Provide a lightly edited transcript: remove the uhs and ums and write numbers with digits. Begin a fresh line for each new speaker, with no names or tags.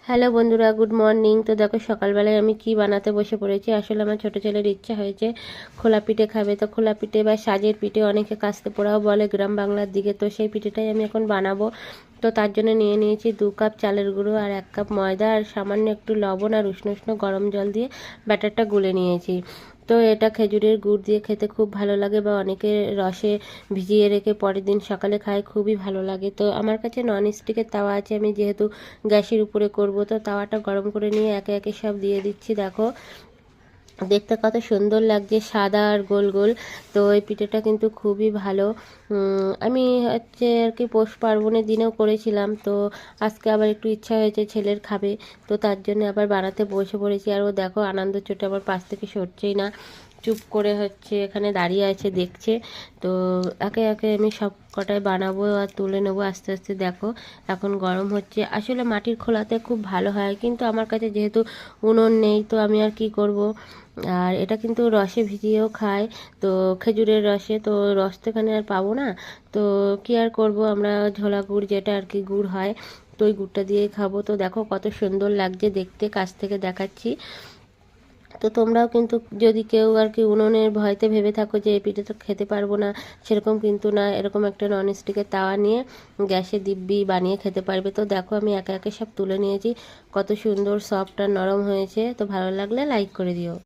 Hello বন্ধুরা, good morning. তো দেখো সকালবেলায় আমি কি বানাতে বসে পড়েছি। আসলে আমার ছোটো ছেলের ইচ্ছা হয়েছে খোলা পিঠে খাবে। তো খোলা পিঠে বা সাজের পিঠে অনেকে কাস্তে পোড়াও বলে গ্রাম বাংলার দিকে, তো সেই পিঠেটাই আমি এখন বানাবো। তো তার জন্য নিয়ে নিয়েছি 2 কাপ চালের গুঁড়ো আর 1 কাপ ময়দা আর সামান্য একটু লবণ আর উষ্ণ উষ্ণ গরম জল দিয়ে ব্যাটারটা গুলে নিয়েছি। তো এটা খেজুরের গুড় দিয়ে খেতে খুব ভালো লাগে, বা অনেকে রসে ভিজিয়ে রেখে পরের দিন সকালে খায়, খুবই ভালো লাগে। তো আমার কাছে নন স্টিকের তাওয়া আছে, আমি যেহেতু গ্যাসের উপরে করব, তো তাওয়াটা গরম করে নিয়ে একে একে সব দিয়ে দিচ্ছি। দেখো দেখতে কত সুন্দর লাগছে, সাদা আর গোল গোল। তো এই পিঠেটা কিন্তু খুবই ভালো। আমি হচ্ছে আর কি পৌষ পার্বণের দিনেও করেছিলাম, তো আজকে আবার একটু ইচ্ছা হয়েছে ছেলের খাবে, তো তার জন্য আবার বানাতে বসে পড়েছি। আর ও দেখো আনন্দ চোটে আমার পাশ থেকে সরছেই না, চুপ করে হচ্ছে এখানে দাঁড়িয়ে আছে, দেখছে। তো একে একে আমি সব কটাই বানাবো আর তুলে নেবো আস্তে আস্তে। দেখো এখন গরম হচ্ছে। আসলে মাটির খোলাতে খুব ভালো হয়, কিন্তু আমার কাছে যেহেতু উনুন নেই, তো আমি আর কি করব। আর এটা কিন্তু রসে ভিজিয়েও খায়, তো খেজুরের রসে। তো রস তো এখানে আর পাবো না, তো কি আর করব, আমরা ঝোলা গুড় যেটা আর কি গুড় হয়, তো ওই গুড়টা দিয়েই খাবো। তো দেখো কত সুন্দর লাগছে দেখতে, কাছ থেকে দেখাচ্ছি। তো তোমরাও কিন্তু যদি কেউ আর কি উনুনের ভয়তে ভেবে থাকো যে এই পিঠে তো খেতে পারবো না, সেরকম কিন্তু না। এরকম একটা ননস্টিকের তাওয়া নিয়ে গ্যাসে দিব্যি বানিয়ে খেতে পারবে। তো দেখো আমি একে একে সব তুলে নিয়েছি, কত সুন্দর সফট আর নরম হয়েছে। তো ভালো লাগলে লাইক করে দিও।